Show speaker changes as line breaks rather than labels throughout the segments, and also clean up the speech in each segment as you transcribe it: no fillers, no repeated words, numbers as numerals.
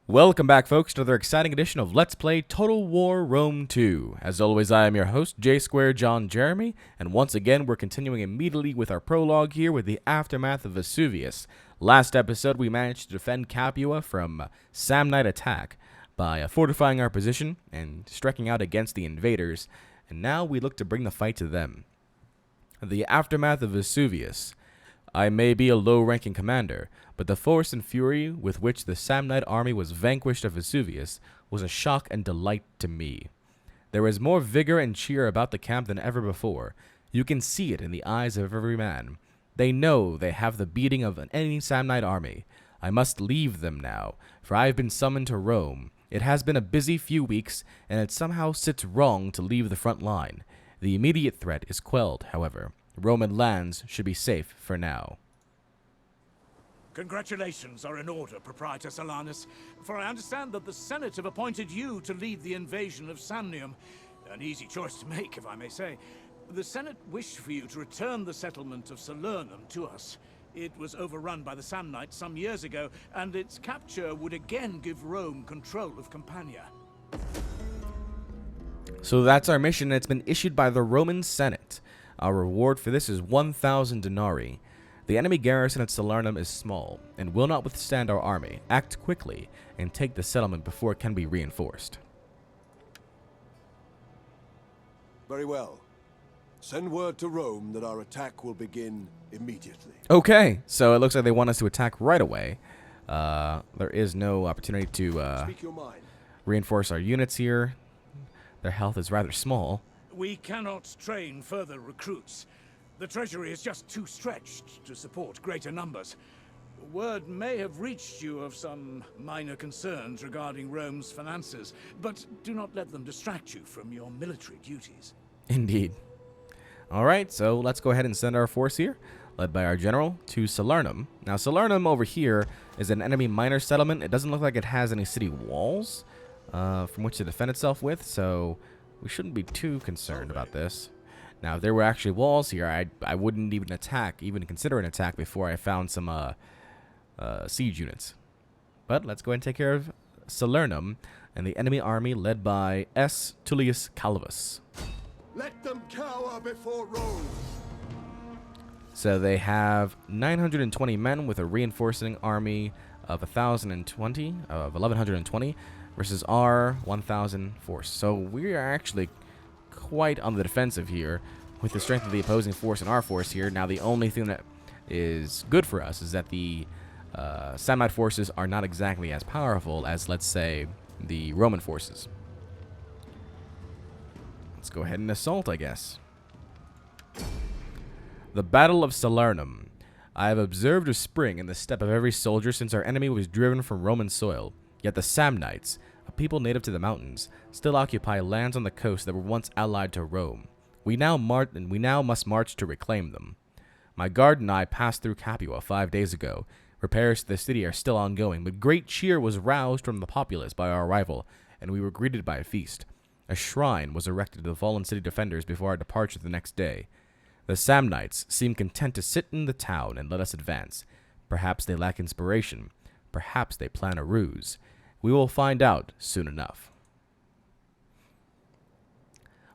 Welcome back, folks, to another exciting edition of Let's Play Total War Rome 2. As always, I am your host, J Square John Jeremy, and once again, we're continuing immediately with our prologue here with the aftermath of Vesuvius. Last episode, we managed to defend Capua from Samnite attack by fortifying our position and striking out against the invaders, and now we look to bring the fight to them. The aftermath of Vesuvius. I may be a low-ranking commander, but the force and fury with which the Samnite army was vanquished at Vesuvius was a shock and delight to me. There is more vigor and cheer about the camp than ever before. You can see it in the eyes of every man. They know they have the beating of any Samnite army. I must leave them now, for I have been summoned to Rome. It has been a busy few weeks, and it somehow sits wrong to leave the front line. The immediate threat is quelled, however. Roman lands should be safe for now.
Congratulations are in order, Proprietor Salernus, for I understand that the Senate have appointed you to lead the invasion of Salernum. An easy choice to make, if I may say. The Senate wished for you to return the settlement of Salernum to us. It was overrun by the Samnites some years ago, and its capture would again give Rome control of Campania.
So that's our mission, and it's been issued by the Roman Senate. Our reward for this is 1,000 denarii. The enemy garrison at Salernum is small, and will not withstand our army. Act quickly, and take the settlement before it can be reinforced.
Very well. Send word to Rome that our attack will begin immediately.
Okay, so it looks like they want us to attack right away. There is no opportunity to
Speak your mind.
reinforce our units here. Their health is rather small.
We cannot train further recruits. The treasury is just too stretched to support greater numbers. Word may have reached you of some minor concerns regarding Rome's finances, but do not let them distract you from your military duties.
Indeed. Alright, so let's go ahead and send our force here, led by our general, to Salernum. Now, Salernum over here is an enemy minor settlement. It doesn't look like it has any city walls from which to defend itself with, so we shouldn't be too concerned about this. Now, if there were actually walls here, I wouldn't even consider an attack before I found some siege units. But let's go ahead and take care of Salernum and the enemy army led by S. Tullius Calvus.
Let them cower before Rome.
So they have 920 men with a reinforcing army of 1,120 versus our 1,000 force. So we are actually quite on the defensive here with the strength of the opposing force and our force here. Now, the only thing that is good for us is that the Samnite forces are not exactly as powerful as, let's say, the Roman forces. Let's go ahead and assault, I guess. The Battle of Salernum. I have observed a spring in the step of every soldier since our enemy was driven from Roman soil. Yet the Samnites, a people native to the mountains, still occupy lands on the coast that were once allied to Rome. We now must march to reclaim them. My guard and I passed through Capua 5 days ago. Repairs to the city are still ongoing, but great cheer was roused from the populace by our arrival, and we were greeted by a feast. A shrine was erected to the fallen city defenders before our departure the next day. The Samnites seem content to sit in the town and let us advance. Perhaps they lack inspiration. Perhaps they plan a ruse. We will find out soon enough.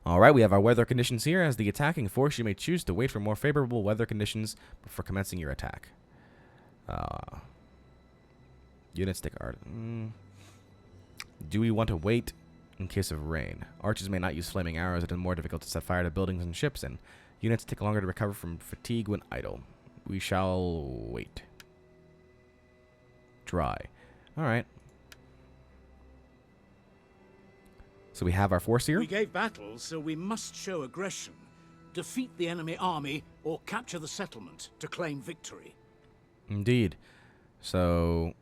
Alright, we have our weather conditions here. As the attacking force, you may choose to wait for more favorable weather conditions before commencing your attack. Units take art. Do we want to wait in case of rain? Archers may not use flaming arrows. It is more difficult to set fire to buildings and ships, and units take longer to recover from fatigue when idle. We shall wait. Dry. Alright. So we have our force here.
We gave battle, so we must show aggression. Defeat the enemy army or capture the settlement to claim victory.
Indeed. So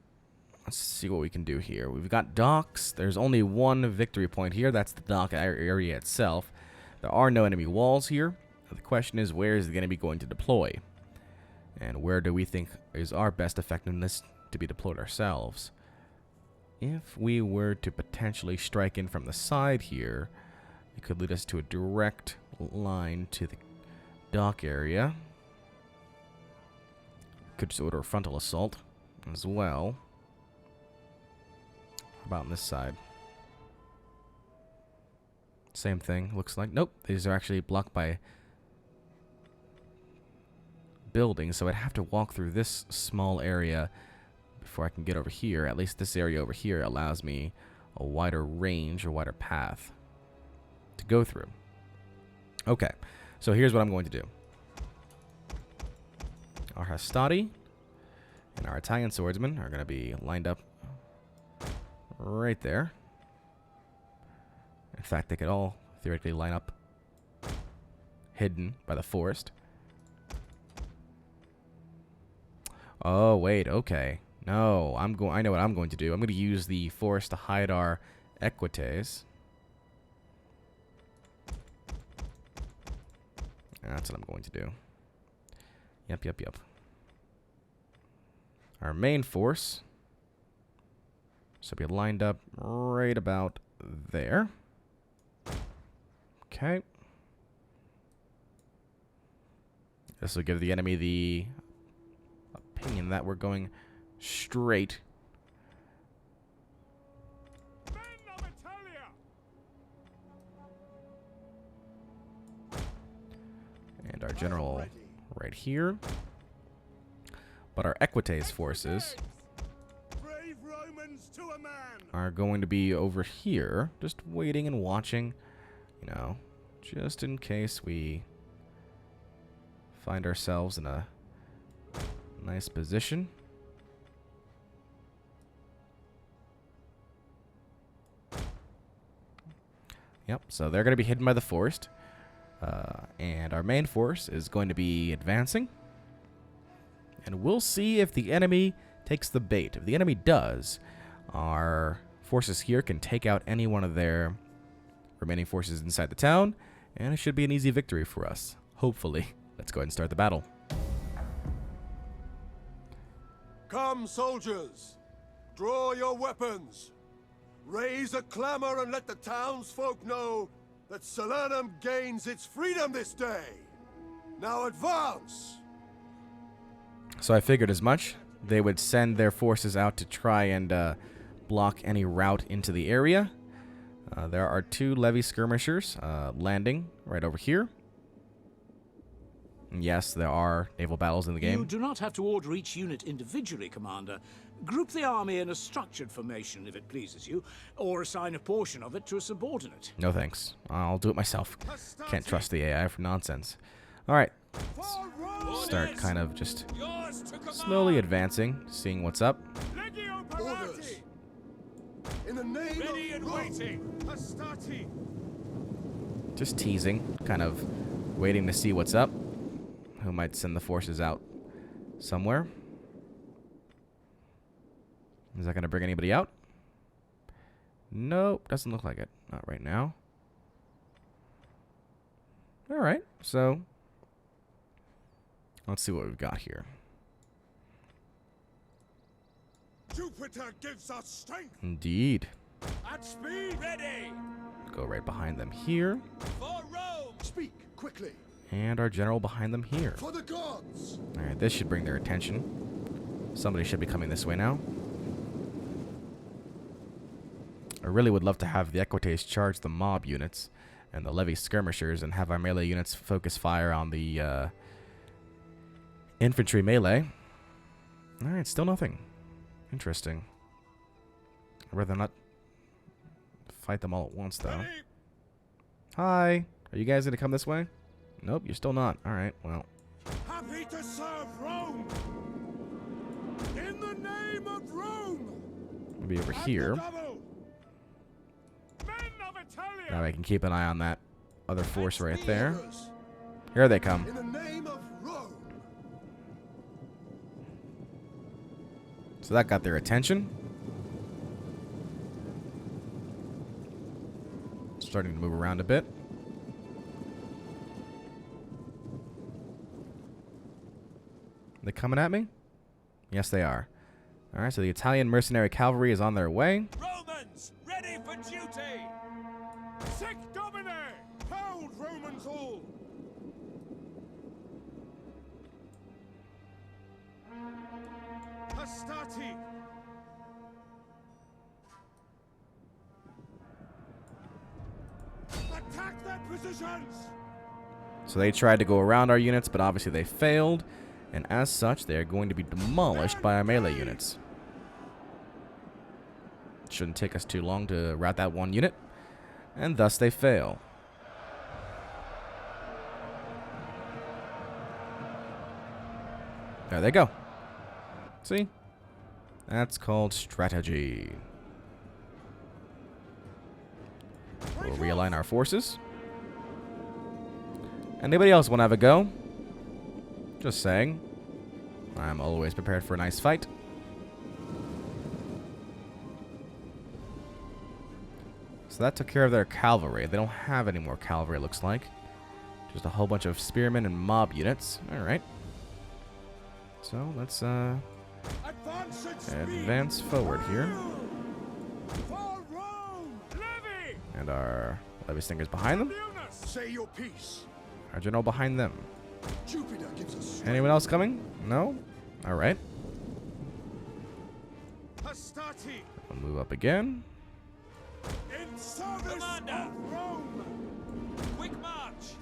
let's see what we can do here. We've got docks. There's only one victory point here. That's the dock area itself. There are no enemy walls here. The question is, where is the enemy going to deploy? And where do we think is our best effectiveness to be deployed ourselves? If we were to potentially strike in from the side here, it could lead us to a direct line to the dock area. Could just order a frontal assault as well. about on this side? Same thing, looks like. Nope, these are actually blocked by buildings, so I'd have to walk through this small area before I can get over here. At least this area over here allows me a wider range, a wider path to go through. Okay, so here's what I'm going to do. Our Hastati and our Italian swordsmen are going to be lined up right there. In fact, they could all theoretically line up hidden by the forest. Oh, wait, okay. No, I know what I'm going to do. I'm going to use the forest to hide our equites. That's what I'm going to do. Yep. Our main force should be lined up right about there. Okay. This will give the enemy the opinion that we're going straight. And our general right here. But our Equites forces are going to be over here, just waiting and watching, you know, just in case we find ourselves in a nice position. Yep, so they're going to be hidden by the forest. And our main force is going to be advancing. And we'll see if the enemy takes the bait. If the enemy does, our forces here can take out any one of their remaining forces inside the town. And it should be an easy victory for us. Hopefully. Let's go ahead and start the battle.
Come, soldiers. Draw your weapons. Raise a clamor and let the townsfolk know that Salernum gains its freedom this day. Now advance!
So I figured as much. They would send their forces out to try and block any route into the area. There are 2 levy skirmishers landing right over here. And yes, there are naval battles in the game.
You do not have to order each unit individually, Commander. Group the army in a structured formation if it pleases you, or assign a portion of it to a subordinate.
No thanks. I'll do it myself. Can't trust the AI for nonsense. Alright. Start kind of just slowly advancing, seeing what's up.
Orders. In the name
Ready and
of
waiting.
Just teasing, kind of waiting to see what's up. Who might send the forces out somewhere. Is that going to bring anybody out? Nope, doesn't look like it. Not right now. Alright, so let's see what we've got here.
Jupiter gives us strength.
Indeed.
At speed. Ready.
Go right behind them here.
For Rome. Speak quickly.
And our general behind them here.
For the gods.
Alright, this should bring their attention. Somebody should be coming this way now. I really would love to have the Equites charge the mob units and the levy skirmishers and have our melee units focus fire on the infantry melee. Alright, still nothing. Interesting. I'd rather not fight them all at once, though. Hi! Are you guys going to come this way? Nope, you're still not. Alright, well.
Happy to serve Rome. In the name of Rome.
Maybe over here. Now I can keep an eye on that other force right there. Here they come.
In the name of Rome.
So that got their attention. Starting to move around a bit. They coming at me? Yes, they are. Alright, so the Italian mercenary cavalry is on their way.
Romans, ready for duty. Sic Domine, hold Romans all. Hastati. Attack their positions!
So they tried to go around our units, but obviously they failed. And as such, they are going to be demolished by our melee units. Shouldn't take us too long to rout that one unit. And thus they fail. There they go. See? That's called strategy. We'll realign our forces. Anybody else want to have a go? Just saying. I'm always prepared for a nice fight. So that took care of their cavalry. They don't have any more cavalry, it looks like. Just a whole bunch of spearmen and mob units. Alright. So let's advance forward here. And our levy stingers behind them.
Say your piece.
Our general behind them.
Jupiter gives us
Anyone else coming? No? Alright.
Hastati
We'll move up again.
in service
Commander!
of Rome.
Quick march!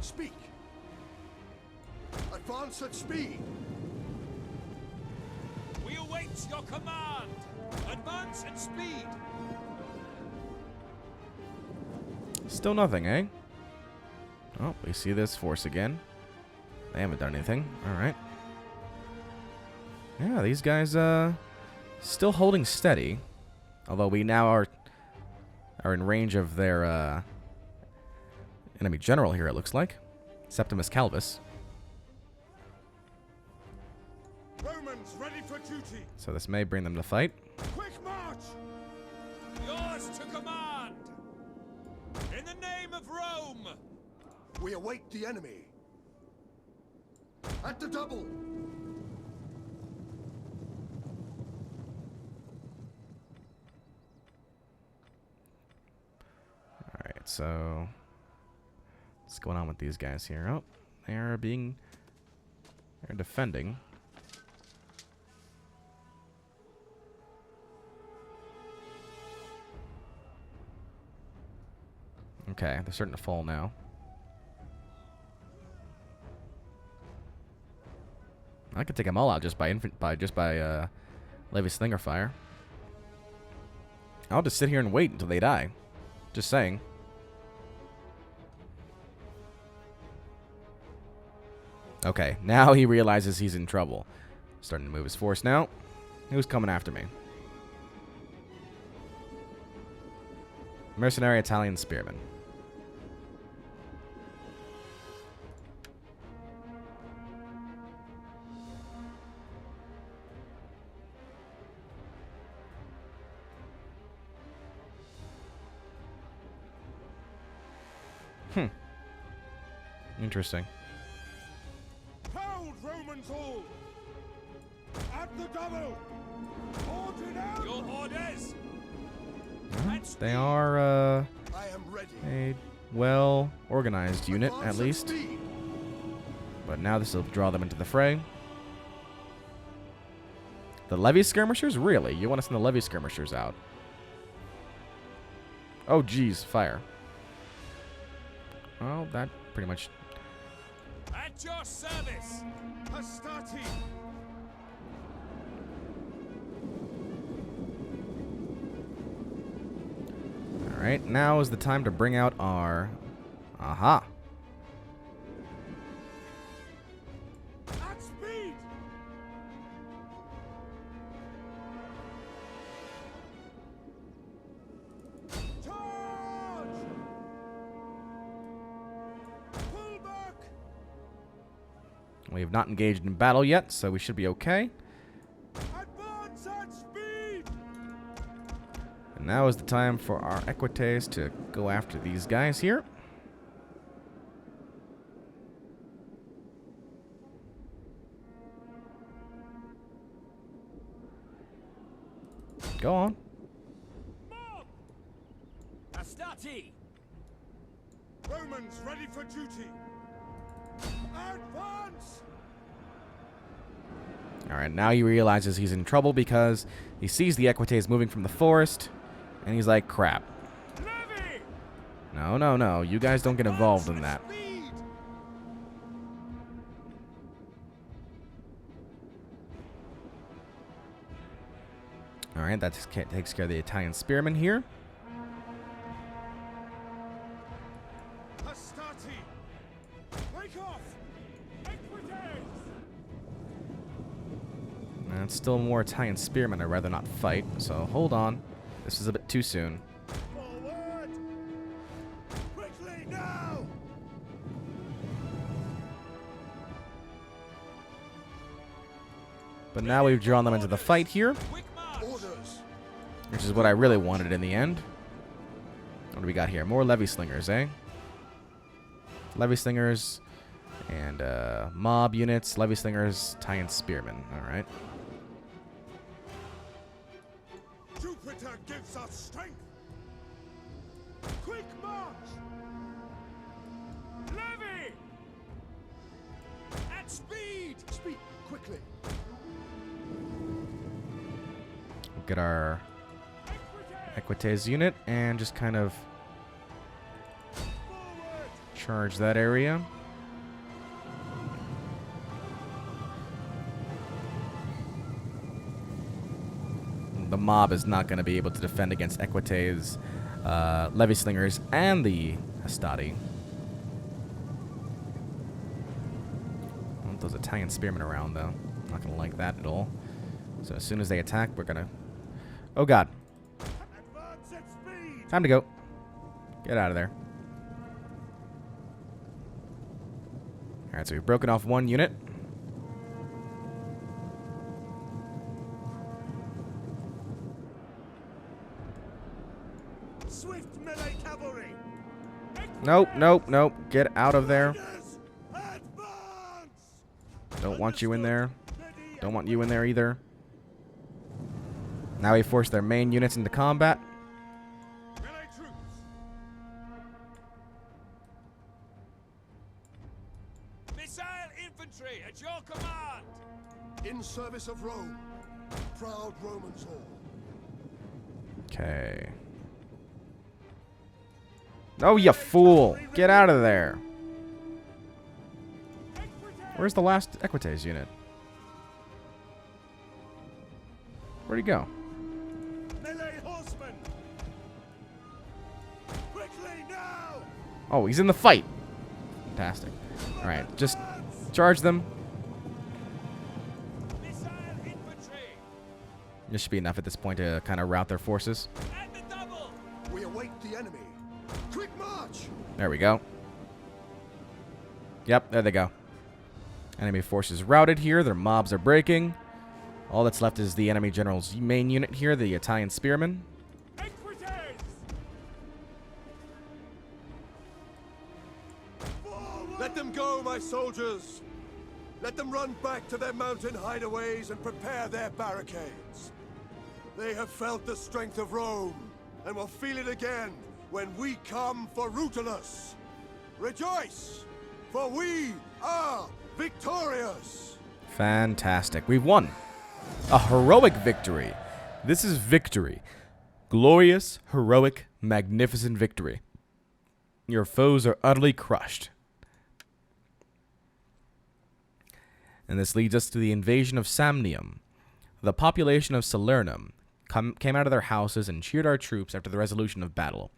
Speak. Advance at speed.
We await your command! Advance at speed!
Still nothing, eh? Oh, we see this force again. They haven't done anything. Alright. Yeah, these guys, still holding steady. Although we now are in range of their, enemy general here, it looks like. Septimus Calvus.
Romans ready for duty.
So this may bring them to fight.
Quick march.
Yours to command! In the name of Rome!
We await the enemy. At the double.
Alright, so what's going on with these guys here? Oh, they're defending. Okay, they're starting to fall now. I could take them all out just by Levy Slinger fire. I'll just sit here and wait until they die. Just saying. Okay, now he realizes he's in trouble. Starting to move his force now. Who's coming after me? Mercenary Italian spearmen. Interesting.
Hold Romans all. At the double. Order out.
Your orders!
They are
I am ready.
a well-organized unit, at
Advance
least.
speed.
But now this will draw them into the fray. The levy skirmishers? Really? You want to send the levy skirmishers out? Oh, geez. Fire. Well, that pretty much...
At your service!
Hastati.
Alright, now is the time to bring out our... Aha!
At speed. Charge. Pull back.
We have not engaged in battle yet, so we should be okay.
Advance at speed.
And now is the time for our equites to go after these guys here. Go on.
Mob! Astati!
Romans ready for duty. Advance.
Alright, now he realizes he's in trouble because he sees the equites moving from the forest, and he's like, crap.
Levy!
No, no, no. You guys don't get involved in that. Alright, that takes care of the Italian spearmen here. And still more Italian spearmen I'd rather not fight, so hold on. This is a bit too soon.
Forward! Quickly now!
But now we've drawn them into the fight here,
Orders!
which is what I really wanted in the end. What do we got here? More levy slingers, eh? Levy slingers and mob units, levy slingers, Italian spearmen. Alright.
Jupiter gives us strength! Quick march! Levy! At speed! Speed, quickly!
Get our Equites unit and just kind of charge that area. The mob is not going to be able to defend against Equites, levy slingers, and the Hastati. I want those Italian spearmen around, though. Not going to like that at all. So as soon as they attack, we're going to... Oh, God.
Advance at speed!
Time to go. Get out of there. Alright, so we've broken off one unit.
Swift melee cavalry!
Nope, nope, nope. Get out of there.
Riders, advance!
Don't want you in there. Don't want you in there either. Now we force their main units into combat.
Melee troops!
Missile infantry at your command!
In service of Rome, proud Romans all.
Okay. Oh, you fool! Get out of there. Where's the last Equites unit? Where'd he go?
Melee horsemen! Quickly now!
Oh, he's in the fight. Fantastic. Alright, just charge them.
Missile infantry!
This should be enough at this point to kind of rout their forces.
At the double!
We await the enemy. Quick march!
There we go. Yep, there they go. Enemy forces routed here. Their mobs are breaking. All that's left is the enemy general's main unit here, the Italian spearmen.
Let them go, my soldiers! Let them run back to their mountain hideaways and prepare their barricades. They have felt the strength of Rome, and will feel it again when we come for Rutilus. Rejoice, for we are victorious!
Fantastic. We've won. A heroic victory. This is victory. Glorious, heroic, magnificent victory. Your foes are utterly crushed. And this leads us to the invasion of Samnium. The population of Salernum came out of their houses and cheered our troops after the resolution of battle.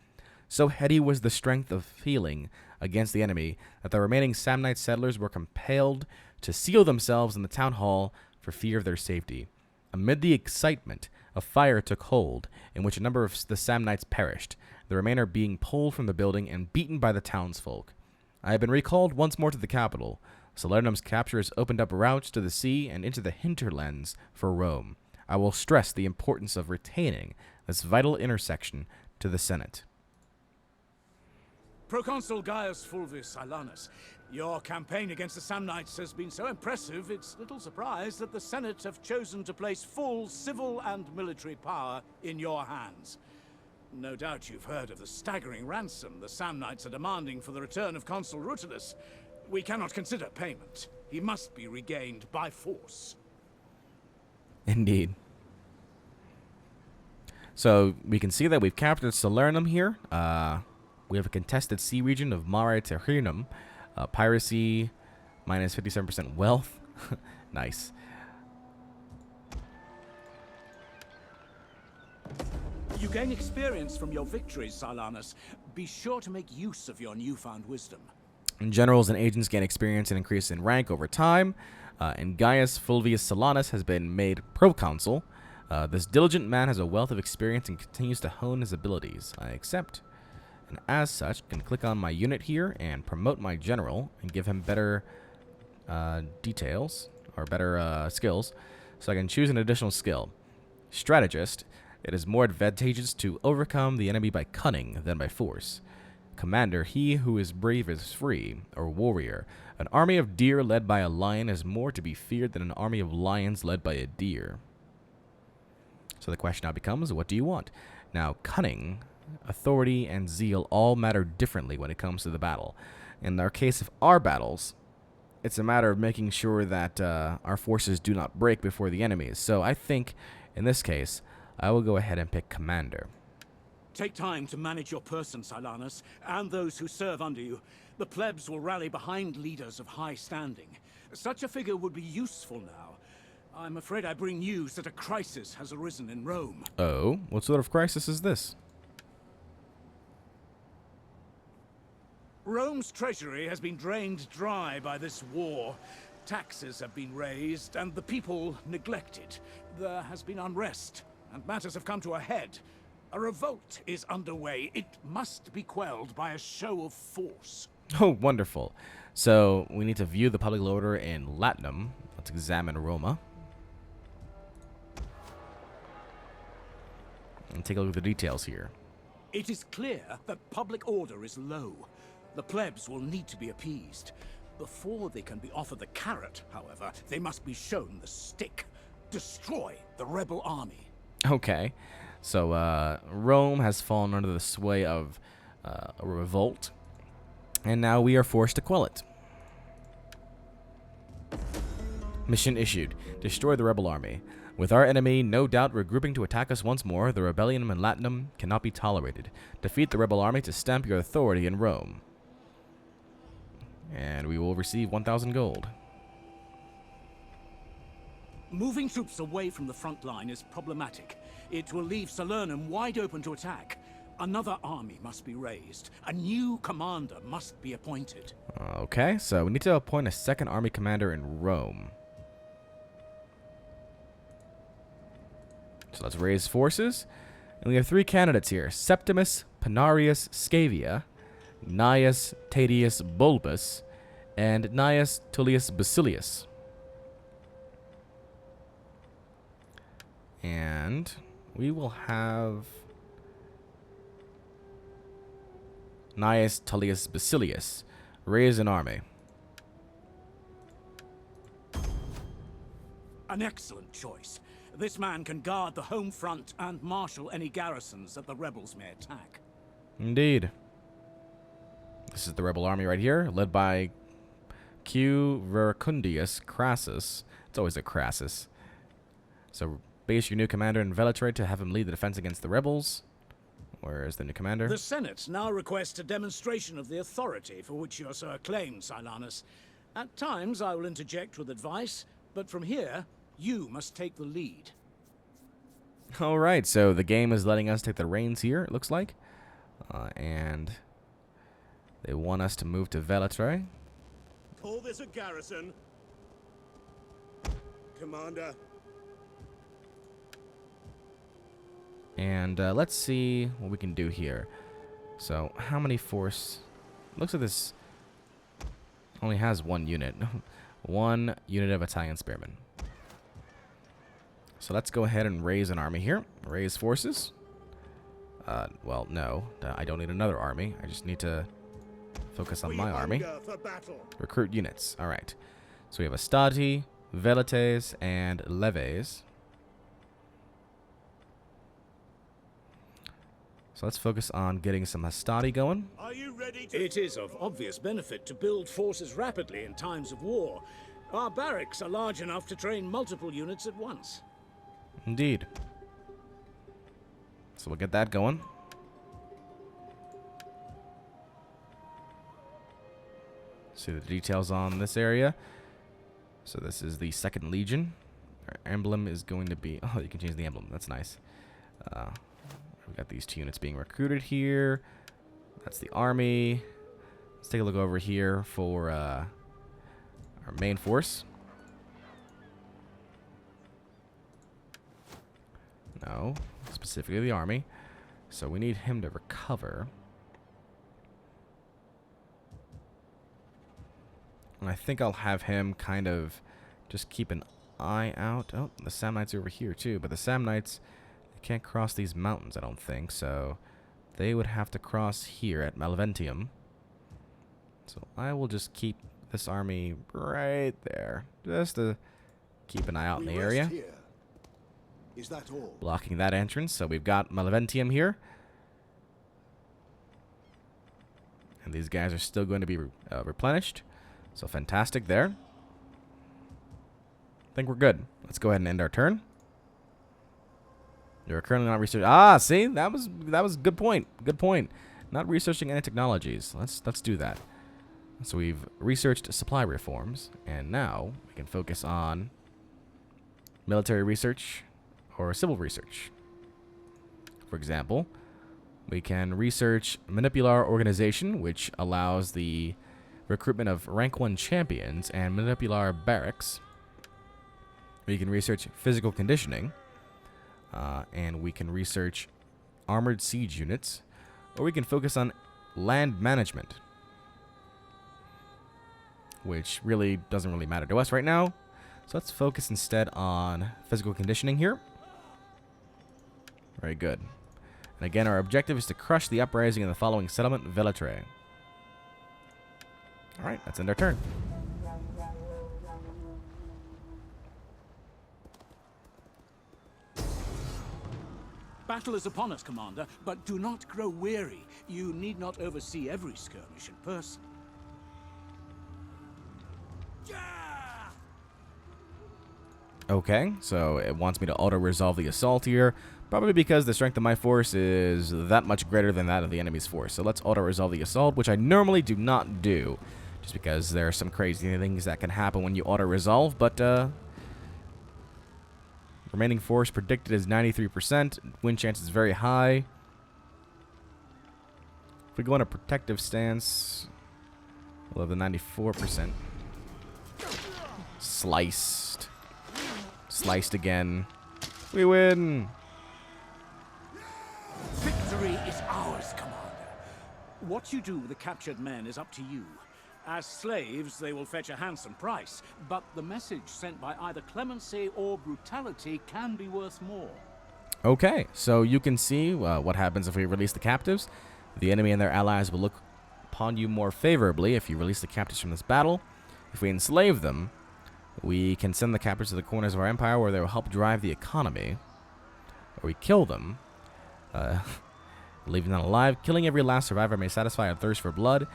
So heady was the strength of feeling against the enemy that the remaining Samnite settlers were compelled to seal themselves in the town hall for fear of their safety. Amid the excitement, a fire took hold, in which a number of the Samnites perished, the remainder being pulled from the building and beaten by the townsfolk. I have been recalled once more to the capital. Salernum's capture has opened up routes to the sea and into the hinterlands for Rome. I will stress the importance of retaining this vital intersection to the Senate.
Proconsul Gaius Fulvius Silanus, your campaign against the Samnites has been so impressive, it's little surprise that the Senate have chosen to place full civil and military power in your hands. No doubt you've heard of the staggering ransom the Samnites are demanding for the return of Consul Rutilus. We cannot consider payment. He must be regained by force.
Indeed. So we can see that we've captured Salernum here. We have a contested sea region of Mare Terrinum. Piracy, minus 57% wealth. Nice.
You gain experience from your victories, Silanus. Be sure to make use of your newfound wisdom.
Generals and agents gain experience and increase in rank over time. And Gaius Fulvius Silanus has been made proconsul. This diligent man has a wealth of experience and continues to hone his abilities. I accept. And as such, can click on my unit here and promote my general and give him better details or better skills. So I can choose an additional skill. Strategist. It is more advantageous to overcome the enemy by cunning than by force. Commander, he who is brave is free, or warrior. An army of deer led by a lion is more to be feared than an army of lions led by a deer. So the question now becomes, what do you want? Now, cunning, authority, and zeal all matter differently when it comes to the battle. In our case of our battles, it's a matter of making sure that our forces do not break before the enemies. So I think, in this case, I will go ahead and pick Commander.
Take time to manage your person, Silanus, and those who serve under you. The plebs will rally behind leaders of high standing. Such a figure would be useful now. I'm afraid I bring news that a crisis has arisen in Rome.
Oh, what sort of crisis is this?
Rome's treasury has been drained dry by this war. Taxes have been raised, and the people neglected. There has been unrest, and matters have come to a head. A revolt is underway. It must be quelled by a show of force.
Oh, wonderful. So, we need to view the public order in Latinum. Let's examine Roma. And take a look at the details here.
It is clear that public order is low. The plebs will need to be appeased. Before they can be offered the carrot, however, they must be shown the stick. Destroy the rebel army.
Okay. So, Rome has fallen under the sway of a revolt. And now we are forced to quell it. Mission issued. Destroy the rebel army. With our enemy no doubt regrouping to attack us once more, the rebellion in Latinum cannot be tolerated. Defeat the rebel army to stamp your authority in Rome. And we will receive 1,000 gold.
Moving troops away from the front line is problematic. It will leave Salernum wide open to attack. Another army must be raised. A new commander must be appointed.
Okay, so we need to appoint a second army commander in Rome. So let's raise forces. And we have 3 candidates here. Septimus Pinarius Scavia, Gnaeus Tadius Bulbus, and Gnaeus Tullius Basilius. And we will have Gnaeus Tullius Basilius raise an army.
An excellent choice. This man can guard the home front and marshal any garrisons that the rebels may attack.
Indeed. This is the rebel army right here, led by Q. Veracundius Crassus. It's always a Crassus. So base your new commander in Velitrae to have him lead the defense against the rebels. Where is the new commander?
The Senate now requests a demonstration of the authority for which you are so acclaimed, Silanus. At times I will interject with advice, but from here, you must take the lead.
Alright, so the game is letting us take the reins here, it looks like. And they want us to move to Velitrae.
Call this a garrison. Commander.
And let's see what we can do here. So, how many force? Looks like this only has 1 unit. 1 unit of Italian spearmen. So let's go ahead and raise an army here. Raise forces. Well, no. I don't need another army. I just need to focus on my army. Recruit units. Alright. So we have Astati, Velites, and Leves. So let's focus on getting some Hastati going.
Are you ready to...
It is of obvious benefit to build forces rapidly in times of war. Our barracks are large enough to train multiple units at once.
Indeed. So we'll get that going. See the details on this area. So this is the 2nd Legion. Our emblem is going to be... Oh, you can change the emblem. That's nice. We've got these 2 units being recruited here. That's the army. Let's take a look over here for our main force. No, specifically the army. So we need him to recover. And I think I'll have him kind of just keep an eye out. Oh, the Samnites are over here too. But the Samnites, they can't cross these mountains, I don't think. So they would have to cross here at Malventium. So I will just keep this army right there. Just to keep an eye out in the area.
Is that all?
Blocking that entrance. So we've got Malventium here. And these guys are still going to be replenished. So fantastic there. I think we're good. Let's go ahead and end our turn. You're currently not researching. Ah, see, that was a good point. Good point. Not researching any technologies. Let's do that. So we've researched supply reforms, and now we can focus on military research or civil research. For example, we can research manipular organization, which allows the recruitment of rank 1 champions, and manipular barracks. We can research physical conditioning, and we can research armored siege units, or we can focus on land management, which really doesn't really matter to us right now. So let's focus instead on physical conditioning here. Very good. And again, our objective is to crush the uprising in the following settlement, Velitrae. Alright, let's end our turn.
Battle is upon us, Commander, but do not grow weary. You need not oversee every skirmish in person.
Okay, so it wants me to auto-resolve the assault here, probably because the strength of my force is that much greater than that of the enemy's force. So let's auto-resolve the assault, which I normally do not do, just because there are some crazy things that can happen when you auto-resolve, but remaining force predicted is 93%, win chance is very high. If we go on a protective stance, we'll have the 94%. Sliced. Sliced again. We win!
Victory is ours, Commander. What you do with the captured men is up to you. As slaves, they will fetch a handsome price, but the message sent by either clemency or brutality can be worth more.
Okay, so you can see what happens if we release the captives. The enemy and their allies will look upon you more favorably if you release the captives from this battle. If we enslave them, we can send the captives to the corners of our empire where they will help drive the economy. Or we kill them, leaving them alive. Killing every last survivor may satisfy our thirst for blood,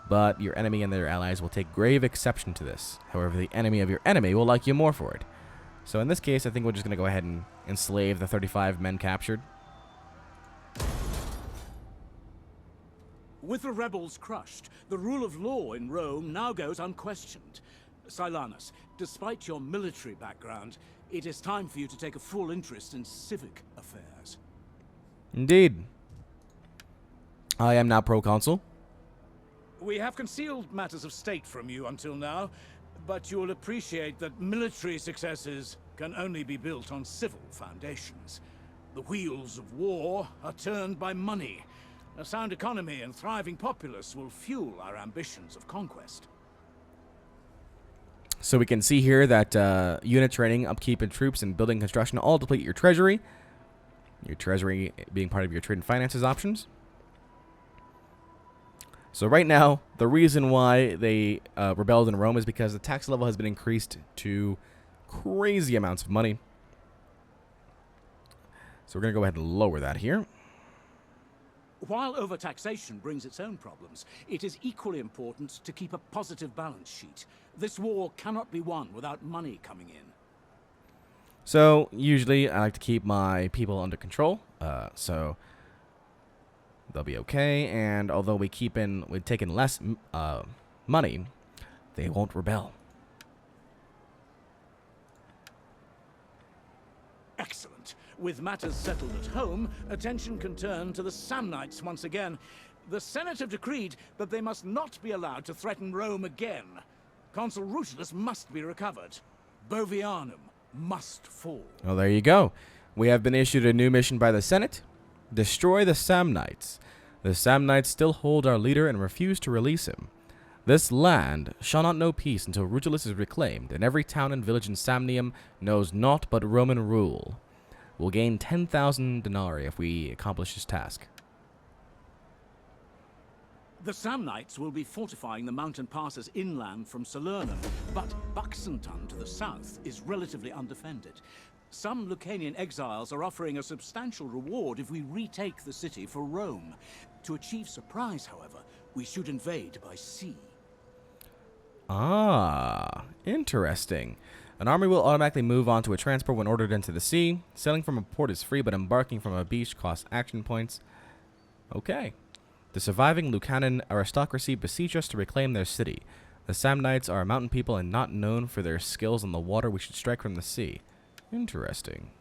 but your enemy and their allies will take grave exception to this. However, the enemy of your enemy will like you more for it. So in this case, I think we're just going to go ahead and enslave the 35 men captured.
With the rebels crushed, the rule of law in Rome now goes unquestioned. Silanus, despite your military background, it is time for you to take a full interest in civic affairs.
Indeed. I am now proconsul.
We have concealed matters of state from you until now, but you will appreciate that military successes can only be built on civil foundations. The wheels of war are turned by money. A sound economy and thriving populace will fuel our ambitions of conquest.
So we can see here that unit training, upkeep, and troops and building construction all deplete your treasury. Your treasury being part of your trade and finances options. So right now, the reason why they rebelled in Rome is because the tax level has been increased to crazy amounts of money. So we're going to go ahead and lower that here.
While overtaxation brings its own problems, it is equally important to keep a positive balance sheet. This war cannot be won without money coming in.
So usually I like to keep my people under control, so they'll be okay. And although we've taken less money, they won't rebel.
Excellent. With matters settled at home, attention can turn to the Samnites once again. The Senate have decreed that they must not be allowed to threaten Rome again. Consul Rutilius must be recovered. Bovianum must fall.
Well, there you go. We have been issued a new mission by the Senate. Destroy the Samnites. The Samnites still hold our leader and refuse to release him. This land shall not know peace until Rutilius is reclaimed, and every town and village in Samnium knows naught but Roman rule. We'll gain 10,000 denarii if we accomplish this task.
The Samnites will be fortifying the mountain passes inland from Salernum, but Buxenton to the south is relatively undefended. Some Lucanian exiles are offering a substantial reward if we retake the city for Rome. To achieve surprise, however, we should invade by sea.
Ah, interesting. An army will automatically move on to a transport when ordered into the sea. Sailing from a port is free, but embarking from a beach costs action points. Okay. The surviving Lucanan aristocracy beseech us to reclaim their city. The Samnites are a mountain people and not known for their skills on the water. We should strike from the sea. Interesting.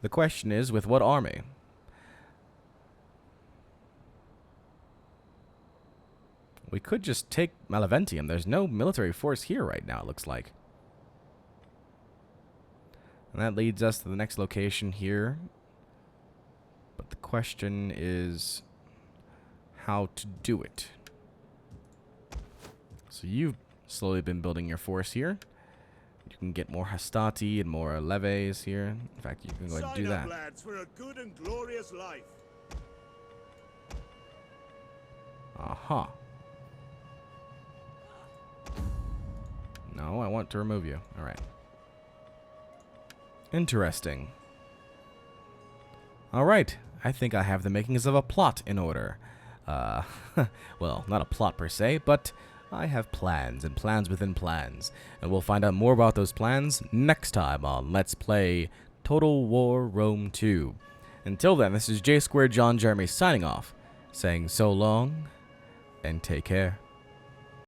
The question is, with what army? We could just take Malaventium. There's no military force here right now, it looks like. And that leads us to the next location here. But the question is how to do it. So you've slowly been building your force here. You can get more Hastati and more leves here. In fact, you can go ahead and do that.
Lads, for a good and glorious life.
Aha. No, I want to remove you. All right. Interesting. All right. I think I have the makings of a plot in order. Well, not a plot per se, but I have plans and plans within plans. And we'll find out more about those plans next time on Let's Play Total War Rome 2. Until then, this is J Square John Jeremy signing off, saying so long and take care.